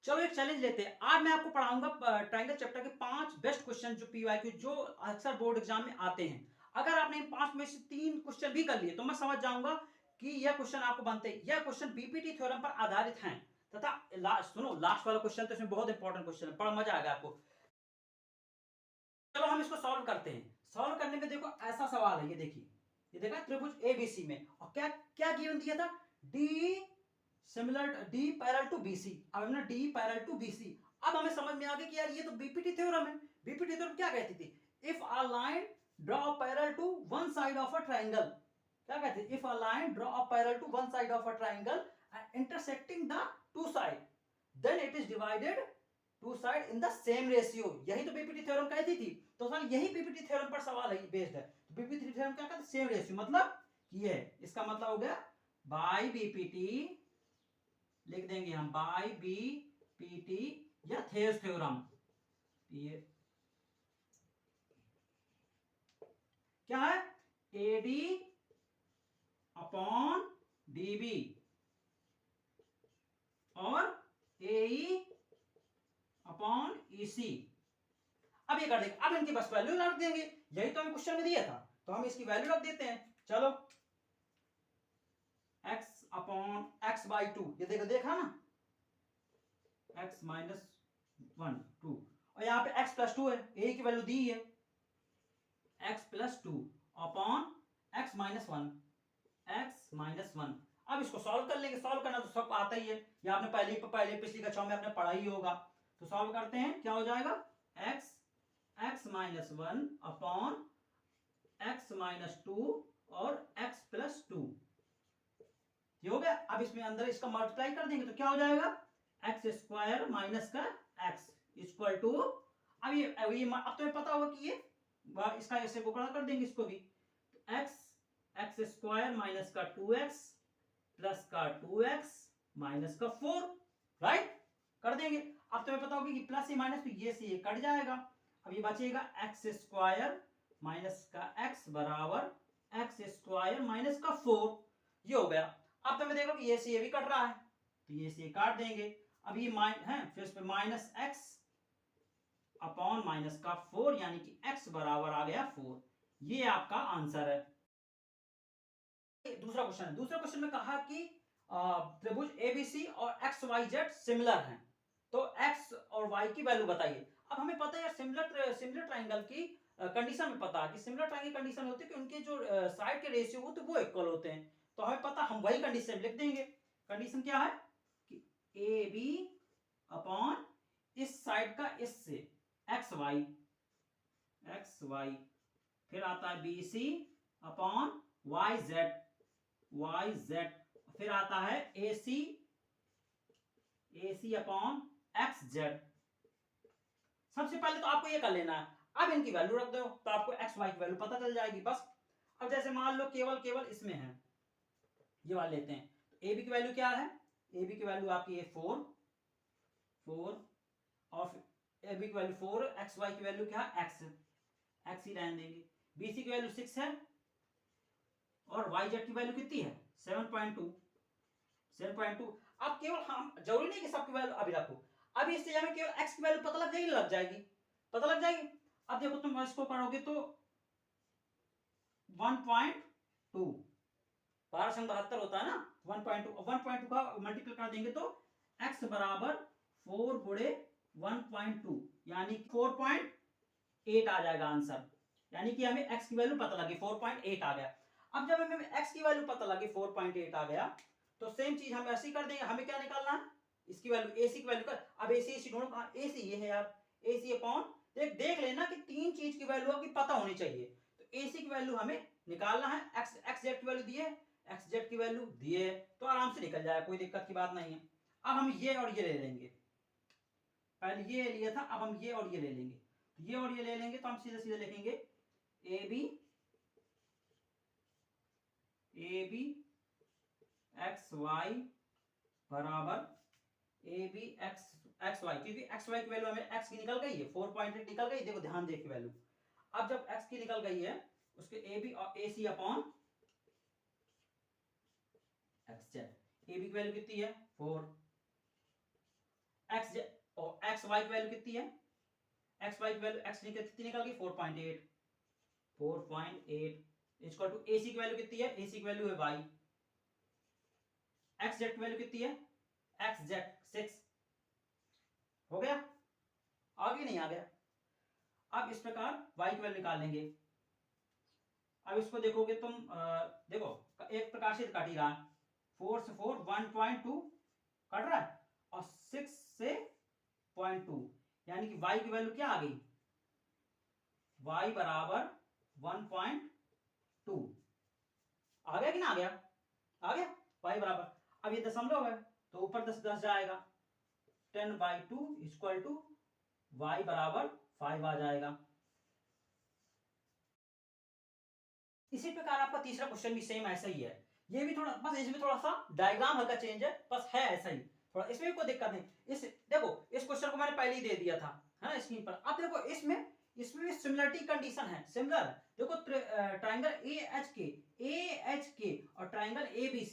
चलो एक चैलेंज लेते हैं। आज मैं आपको पढ़ाऊंगा ट्रायंगल चैप्टर के 5 बेस्ट क्वेश्चन जो पीवाईक्यू जो अक्सर बोर्ड एग्जाम में आते हैं। अगर आपने इन 5 में से 3 क्वेश्चन भी कर लिए तो मैं समझ जाऊंगा कि यह क्वेश्चन आपको बनते हैं। यह क्वेश्चन बीपीटी थ्योरम पर आधारित हैं तथा सुनो लास्ट वाला क्वेश्चन तो इसमें बहुत इंपॉर्टेंट क्वेश्चन है, बड़ा मजा आएगा आपको। चलो हम इसको सॉल्व करते हैं। सॉल्व करने में देखो ऐसा सवाल है, ये देखिए, ये देखा त्रिभुज एबीसी में और क्या क्या गिवन दिया था, D similar D parallel to BC. अब हमने डी पैरेलल टू बीसी, अब हमें समझ में आ गया कि यार ये तो बीपीटी थ्योरम है। बीपीटी थ्योरम क्या कहती थी, if a line draw parallel to one side of a triangle, क्या कहते हैं, if a line draw a parallel to one side of a triangle and intersecting the two side then it is divided two side in the same ratio. यही तो BPT theorem कहती थी। तो sir यही BPT theorem पर सवाल है, based है। तो बीपीटी थ्योरम क्या कहते हैं, सेम रेशियो, मतलब ये है, इसका मतलब हो गया बाय बीपीटी, लिख देंगे हम बाय बीपीटी या थेस थ्योरम। ये क्या है, एडी अपॉन डीबी और एई अपॉन ईसी। अब ये कर देंगे, अब इनकी बस वैल्यू रख देंगे, यही तो हमें क्वेश्चन में दिया था, तो हम इसकी वैल्यू रख देते हैं। चलो x upon x by two, ये देखो देखा ना, x माइनस 1 2, और यहाँ पे x प्लस 2 है, a की वैल्यू दी है, x plus 2 upon x minus 1, x minus 1। अब इसको सॉल्व कर लेंगे, सॉल्व करना तो सबको आता ही है, ये आपने पहले पिछली कक्षाओं में आपने पढ़ा ही होगा। तो सॉल्व करते हैं, क्या हो जाएगा, x minus 1 upon x minus 2 और x प्लस 2, ये हो गया। अब इसमें अंदर इसका मल्टीप्लाई कर देंगे तो क्या हो जाएगा, एक्स स्क्वायर माइनस का एक्स इक्वल टू, अब ये अब तुम्हें पता होगा कि ये इसका ऐसे गुणा कर देंगे इसको भी, तो एक्स स्क्वायर माइनस का 2x प्लस का 2x माइनस का 4, राइट, कर देंगे। अब तुम्हें पता होगा कि प्लस ही माइनस तो ये से ये कट जाएगा, अब ये बचेगा एक्स स्क्वायर माइनस का एक्स बराबर एक्स स्क्वायर माइनस का 4, ये हो गया। अब तुम्हें देखो कि ये से ये भी कट रहा है, तो ये से ये काट देंगे। अब ये फिर इस पे माइनस एक्स अपॉन माइनस का 4, यानी कि x बराबर आ गया 4, ये आपका आंसर है। दूसरा क्वेश्चन है, दूसरे क्वेश्चन में कहा कि त्रिभुज एबीसी और एक्स वाई जेड सिमिलर हैं, तो x और y की वैल्यू बताइए। अब हमें पता है सिमिलर ट्राइंगल की कंडीशन में पता है कि सिमिलर ट्राइंगल कंडीशन होती है कि उनके जो साइड के रेशियो होते हैं वो इक्वल होते हैं, तो हमें पता, हम वही कंडीशन लिख देंगे। कंडीशन क्या है कि ए बी अपॉन इस साइड का इससे एक्स वाई, फिर आता है B C upon Y Z, फिर आता है A C upon X Z. सबसे पहले तो आपको ये कर लेना है, अब इनकी वैल्यू रख दो तो आपको एक्स वाई की वैल्यू पता चल जाएगी बस। अब जैसे मान लो केवल इसमें है, ये वाले लेते हैं, तो ए बी की वैल्यू क्या है, ए बी की वैल्यू आपकी है 4 और ए बी की वैल्यू 4, एक्स वाई की वैल्यू क्या है, एक्स ही रहने देंगे। बी सी की वैल्यू 6 है और वाई जेड की वैल्यू कितनी है 7.2। अब केवल हम जरूरी नहीं कि सबकी वैल्यू अभी रखो, अभी इससे हमें केवल एक्स की वैल्यू पता लग जाएगी, पता लग जाएगी। अब देखो तुम इसको करोगे तो 1.2, 1272 होता है ना, 1.2 का मल्टीपल कर देंगे तो x बराबर 4 गुणे 1.2 यानी 4.8 आ जाएगा आंसर, यानी कि हमें x की वैल्यू पता लगी 4.8 आ गया। अब जब हमें x की वैल्यू पता लगी 4.8 आ गया, तो सेम चीज हम ऐसे ही कर देंगे, हमें क्या निकालना है, इसकी वैल्यू AC की वैल्यू कर। अब AC ढूंढो, कहां AC, ये है यार, AC अपॉन देख लेना कि तीन चीज की वैल्यू आपकी पता होनी चाहिए, तो AC की वैल्यू हमें निकालना है, एक्स जेड की वैल्यू दी है, एक्स जेड की वैल्यू दिए, तो आराम से निकल जाएगा, कोई दिक्कत की बात नहीं है। अब हम ये और ये ले लेंगे, पहले ये लिया था, अब हम ये और ये ले लेंगे, तो ये और ये ले लेंगे तो हम सीधे सीधे लिखेंगे ए बी एक्स वाई बराबर ए बी एक्स वाई, क्योंकि एक्स वाई की वैल्यू हमें एक्स की निकल गई है 4.8 निकल गई, देखो ध्यान देखिए वैल्यू। अब जब एक्स की निकल गई है उसके ए बी और A C upon X Z, A B की वैल्यू कितनी है 4 एक्स और एक्स वाई की वैल्यू कितनी है, एक्स वाई की वैल्यू एक्स कितनी निकल गई 4.8, 4.8 इक्वल टू ए सी की वैल्यू कितनी है, ए सी की वैल्यू है वाई, एक्स जेड की वैल्यू कितनी है, एक्स जेड 6 हो गया, आगे नहीं आ गया। अब इस प्रकार y की वैल्यू निकाल लेंगे। अब इसको देखोगे तुम देखो एक प्रकार से काट ही रहा है, 4 से 4 1.2 कट रहा है और 6 से 0.2 यानी कि y की वैल्यू क्या आ गई, y बराबर 1.2 आ गया कि ना आ गया, आ गया y बराबर। अब ये दशमलव है तो ऊपर 10 10 जाएगा, 10/2 इक्वल टू y बराबर 5 आ जाएगा। इसी प्रकार आपका तीसरा क्वेश्चन भी सेम ऐसा ही है, ये भी थोड़ा बस इसमें थोड़ा सा डायग्राम हल्का चेंज है, बस है ऐसा ही, थोड़ा इसमें भी कोई दिक्कत नहीं। इस देखो इस क्वेश्चन को मैंने पहले ही दे दिया था है ना स्क्रीन पर। अब देखो इसमें भी सिमिलरिटी कंडीशन है, सिमिलर। देखो ट्रायंगल ए एच के और ट्रायंगल ए बी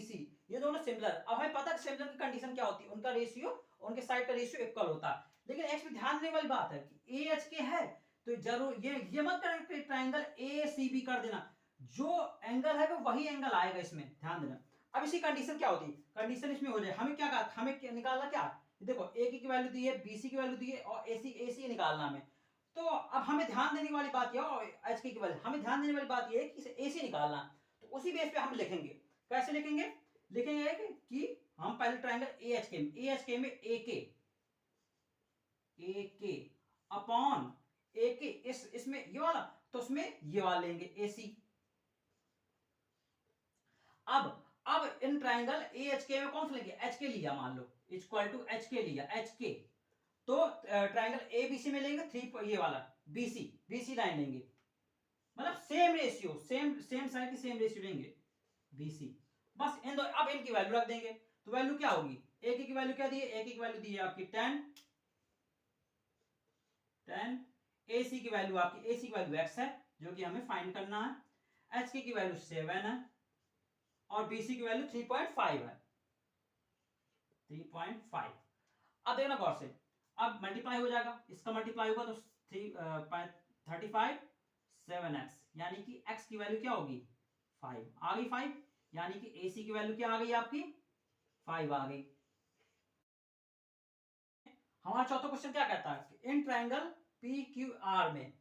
सी ये दोनों सिमिलर। अब हमें पता है सिमिलर की कंडीशन क्या होती है, उनका रेशियो, उनके साइड का रेशियो इक्वल होता है। लेकिन एक्चुअली ध्यान देने वाली बात है कि ए एच के है तो जरूर ये मत करना कि ट्रायंगल ए सी बी कर देना, जो एंगल है वो वही एंगल आएगा, इसमें ध्यान देना। अब इसी कंडीशन क्या होती है, कंडीशन इसमें हो जाए, हमें क्या कहा, हमें निकालना क्या, देखो ए की वैल्यू दी है, बी सी की वैल्यू दी है और ए सी निकालना हमें। तो अब हमें ध्यान देने वाली बात यह, और एच की वैल्यू हमें ध्यान देने वाली बात यह है कि ए सी निकालना, तो उसी बेस पे हम लिखेंगे। कैसे लिखेंगे, लिखेंगे कि हम पहले ट्रायंगल ए एच के में ए के अपॉन ए के इसमें ये वाला, तो उसमें ये वाला लेंगे ए सी। अब इन ट्रायंगल ए एच के में कौन सा लेंगे, एच के लिया, मान लो इक्वल टू एच के लिया, एच के, तो ट्रायंगल ए बी सी में लेंगे 3 ये वाला बी सी लाइन लेंगे, मतलब सेम रेशियो, सेम साइड की सेम रेशियो लेंगे बी सी। बस इन दो, अब इनकी वैल्यू रख देंगे, तो वैल्यू क्या होगी, ए की वैल्यू क्या दी है, ए की वैल्यू दी है आपकी 10, ए सी की वैल्यू आपकी, ए सी की वैल्यू एक्स है जो कि हमें फाइंड करना है, एच की वैल्यू 7 है और बी सी की वैल्यू 3.5 है, 3.5। अब देखना गौर से, अब मल्टीप्लाई हो जाएगा, इसका मल्टीप्लाई होगा तो 35 7x यानी कि x की वैल्यू क्या होगी 5 आ गई, 5 यानी कि AC की वैल्यू क्या आ गई आपकी 5 आ गई। हमारा चौथा क्वेश्चन क्या कहता है, इन ट्रायंगल PQR में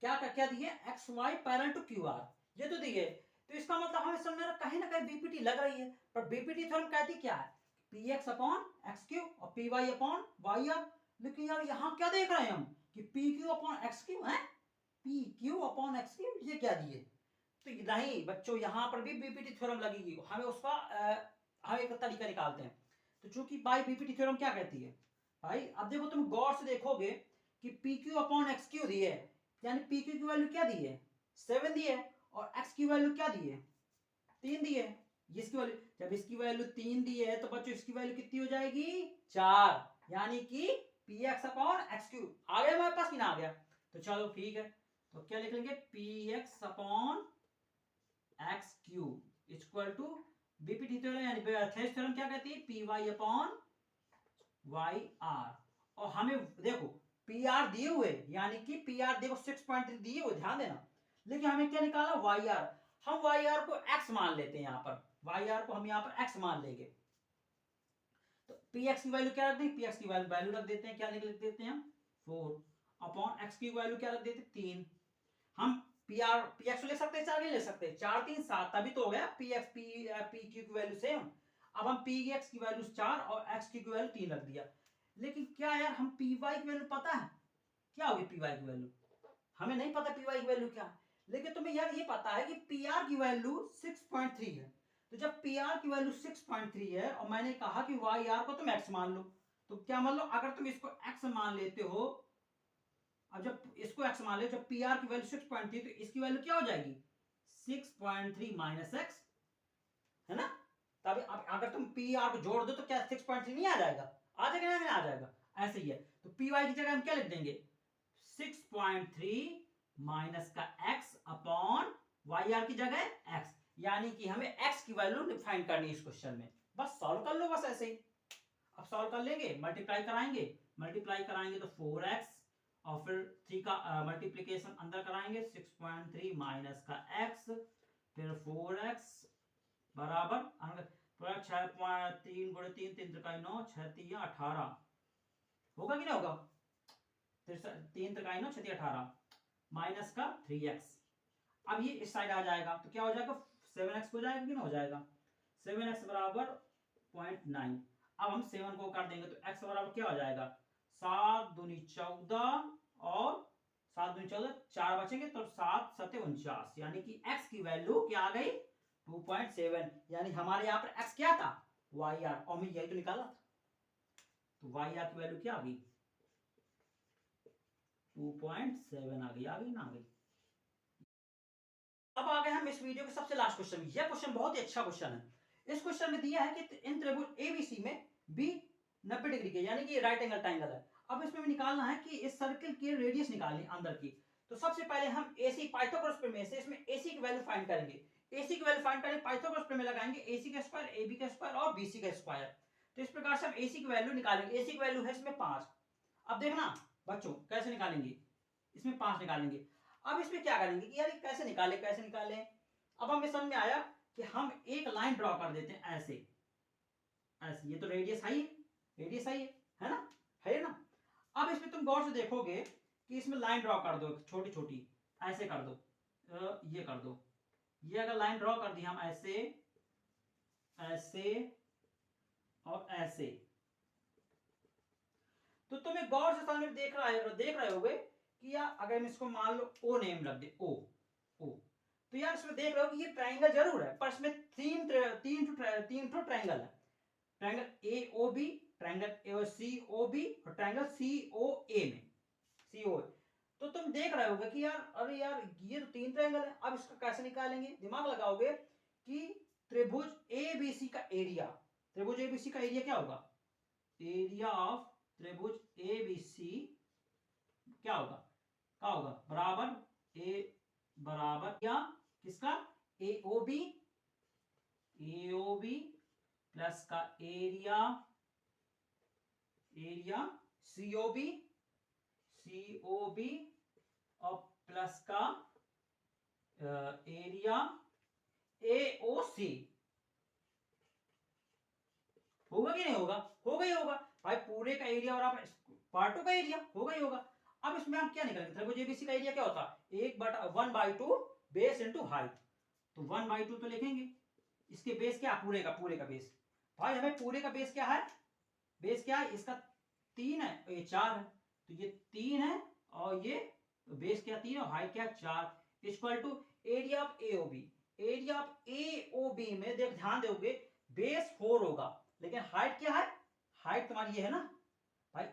क्या दिए, X Y parallel to QR, ये तो दिए, तो इसका मतलब हमें समझ में कहीं ना कहीं बीपीटी लग रही है, पर बीपीटी थ्योरम कहती क्या है, px अपॉन एक्स क्यू और py अपॉन वाई आर। लेकिन यार यहाँ क्या देख रहे हैं हम कि pq अपॉन एक्स क्यू है, pq अपॉन एक्स क्यू, ये क्या दिए, तो नहीं बच्चों यहाँ पर भी बीपीटी थ्योरम लगेगी, हमें उसका हम एक तरीका निकालते हैं। तो चूंकि बाई बीपीटी थ्योरम क्या कहती है भाई, अब देखो तुम गौर से देखोगे कि pq अपॉन एक्स क्यू दी है, यानी pq की वैल्यू क्या दी है 7 दी है और x की वैल्यू क्या दी है 3 दी है, इसकी वैल्यू, जब इसकी वैल्यू 3 दी है तो बच्चों इसकी वैल्यू कितनी हो जाएगी 4, यानी कि px अपॉन एक्स क्यू आ गया हमारे पास कि ना आ गया। तो चलो ठीक है, तो क्या लिख लेंगे px upon X Q equal to BPT theorem यानी थेस थ्योरम क्या कहती है py अपॉन वाई आर, और हमें देखो पी आर दिए हुए, यानी कि पी आर देखो 6.3 दिए हुए, ध्यान देना, लेकिन हमें क्या निकाला वाई आर, हम वाई आर को एक्स मान लेते हैं, यहाँ पर वाई आर को हम यहाँ पर एक्स मान लेंगे, तो पी एक्स की वैल्यू क्या रख दें, पी एक्स की वैल्यू रख देते हैं, क्या लिख देते हैं 4 अपॉन एक्स की वैल्यू क्या रख देते हैं 3, हम पी आर पी एक्स ले सकते हैं 4 नहीं ले सकते, 4 3 7 तभी तो हो गया पी एक्स पी क्यू की वैल्यू सेम। अब हम पी एक्स की वैल्यू 4 और एक्स की वैल्यू 3 रख दिया, लेकिन क्या यार हम पी वाई की वैल्यू पता है क्या होगी, पी वाई की वैल्यू हमें नहीं पता, पी वाई की वैल्यू क्या है, लेकिन तुम्हें यार ये पता है कि पी आर की वैल्यू 6.3 है, तो जब पी आर की वैल्यू 6.3 है और मैंने कहा कि वाई आर को तुम एक्स मान लो, तो क्या मान लो अगर तुम इसको एक्स मान लेते हो, अब जब इसको x मान ले, जब पी आर की वैल्यू 6.3 तो इसकी वैल्यू क्या हो जाएगी 6.3 माइनस एक्स, है ना, तब अगर तुम पी आर को जोड़ दो तो क्या 6.3 नहीं आ जाएगा, आ जाएगा नहीं आ जाएगा, ऐसे ही है। तो पी वाई की जगह हम क्या लिख देंगे 6.3 माइनस का x अपॉन वाई आर की जगह x, यानी कि हमें x की वैल्यू फाइंड करनी है इस क्वेश्चन में, बस सॉल्व कर लो बस ऐसे ही। अब सॉल्व कर लेंगे, मल्टीप्लाई कराएंगे तो 4x और फिर 3 का मल्टीप्लिकेशन अंदर कराएंगे 6.3 माइनस का x, फिर 4x बराबर 6.3 गुणे 3 3 त्रिकाई 9 6 3 18 होगा कि नहीं होगा, 3 त्रिकाई 9 6 3 18 माइनस का 3x। अब ये इस साइड आ जाएगा तो क्या हो जाएगा 7x हो जाएगा कि नहीं हो जाएगा, 7x बराबर 0.9। अब हम 7 को कर देंगे तो x बराबर क्या हो जाएगा 7 दूनी 14 और 7 दूनी 14 4 बचेंगे तो 7 7 49, यानी कि x की वैल्यू क्या आ गई 2.7। यानी हमारे यहाँ पर x क्या था YR, और मैं यही तो निकाला था, तो YR की वैल्यू क्या आ गई 2.7 आ गई ना आ गई। अब आ गए हम इस वीडियो के सबसे लास्ट क्वेश्चन। यह क्वेश्चन बहुत ही अच्छा क्वेश्चन है। इस क्वेश्चन में दिया है कि इन त्रिभुज एबीसी में बी 90 डिग्री के यानी कि राइट एंगल ट्रायंगल है। अब इसमें निकालना है कि इस सर्किल की रेडियस निकालनी अंदर की। तो सबसे पहले हम एसी पाइथागोरस प्रमेय से इसमें एसी की वैल्यू फाइंड करेंगे। एसी की वैल्यू फाइंड करेंगे, पाइथागोरस प्रमेय लगाएंगे, एसी का स्क्वायर एबी का स्क्वायर और बीसी का स्क्वायर। तो इस प्रकार से हम एसी की वैल्यू निकालेंगे। एसी की वैल्यू है इसमें 5। अब देखना बच्चों कैसे निकालेंगे, इसमें 5 निकालेंगे। अब इसमें क्या करेंगे कि यार कैसे निकालें। अब हमें समझ में आया कि हम एक लाइन ड्रॉ कर देते हैं ऐसे, ये तो रेडियस है है ना। अब इसमें तुम गौर से देखोगे कि इसमें लाइन ड्रॉ कर दो छोटी छोटी, ऐसे कर दो, ये कर दो। ये अगर लाइन ड्रॉ कर दी हम ऐसे और ऐसे, तो तुम्हें गौर से समझ में देख रहे होगे कि यार अगर हम इसको मान लो ओ नेम रख दे, ओ तो यार इसमें देख रहे हो कि ये ट्रायंगल जरूर है पर इसमें तीन ट्रायंगल है। Triangle A O B, triangle C O B और ट्रायंगल सी ओ ए में तो तुम देख रहे होगे कि यार अरे यार ये तो 3 ट्रायंगल है। अब इसका कैसे निकालेंगे, दिमाग लगाओगे कि त्रिभुज एबीसी का एरिया, क्या होगा, एरिया ऑफ त्रिभुज एबीसी क्या होगा बराबर क्या किसका एओबी प्लस का एरिया सीओबी और प्लस का एरिया एओसी। होगा कि नहीं होगा, होगा ही होगा भाई, पूरे का एरिया और आप पार्टों का एरिया होगा ही होगा। अब इसमें हम क्या निकालेंगे, त्रिभुज एबीसी का एरिया क्या होता है 1/2 बेस इंटू हाइट। तो 1/2 तो लिखेंगे, इसके बेस क्या पूरे का बेस, भाई हमें पूरे का बेस क्या है, इसका 3 है और ये 4 है, तो ये 3 है और ये बेस क्या 3 और हाइट क्या 4 equal to area of AOB में देख ध्यान दोगे बेस 4 होगा लेकिन हाइट क्या है, हाइट तुम्हारी ये है ना भाई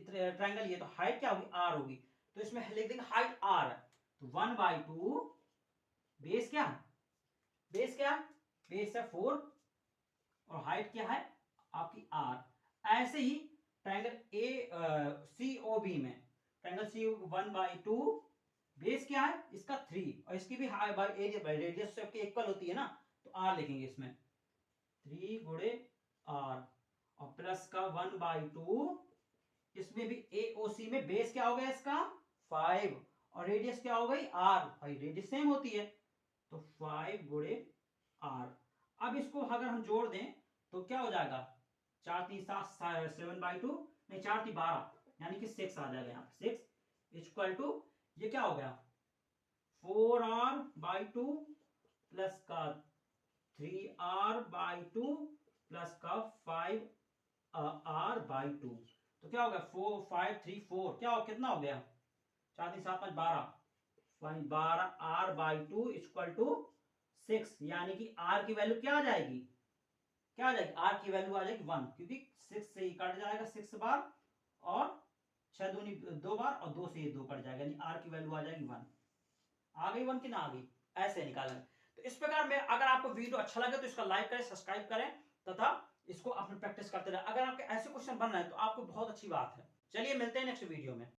ट्रायंगल, ये तो हाइट क्या होगी आर होगी, तो इसमें लिख देंगे हाइट आर है। तो 1/2 बेस क्या है, बेस है 4 और हाइट क्या है आपकी आर। ऐसे ही ट्रायंगल सीओबी में ट्रायंगल सी 1/2 बेस क्या है इसका 3 और इसकी भी रेडियस सबकी इक्वल होती है ना, तो आर लिखेंगे इसमें 3 गुणे आर और प्लस का 1/2, इसमें भी एओसी में बेस क्या हो गया इसका 5 और रेडियस क्या हो गई आर, भाई रेडियस सेम होती है तो 5 गुणे आर। अब इसको अगर हम जोड़ दें तो क्या हो जाएगा 4 3 7 7/2 नहीं 4 3 12 यानी कि 6 आ जाएगा, यहाँ पे 6 इक्वल टू ये क्या हो गया 4r/2 प्लस का 3r/2 प्लस का 5r/2, तो क्या हो गया 4 5 3 4 क्या हो कितना हो गया 4 3 7 5 12r/2 इक्वल टू 6, यानी कि r की वैल्यू क्या आ जाएगी r की वैल्यू आ जाएगी 1, क्योंकि 6 से ही कट जाएगा 6 बार और 6 दूनी 2 बार और 2 से ये 2 कट जाएगा, यानी r की वैल्यू आ जाएगी 1। आ गई 1 कि ना आ गई, ऐसे निकालेंगे। तो इस प्रकार में अगर आपको वीडियो अच्छा लगे तो इसका लाइक करें, सब्सक्राइब करें तथा इसको अपने प्रैक्टिस करते रहे। अगर आपके ऐसे क्वेश्चन बन रहे हैं तो आपको बहुत अच्छी बात है। चलिए मिलते हैं नेक्स्ट वीडियो में।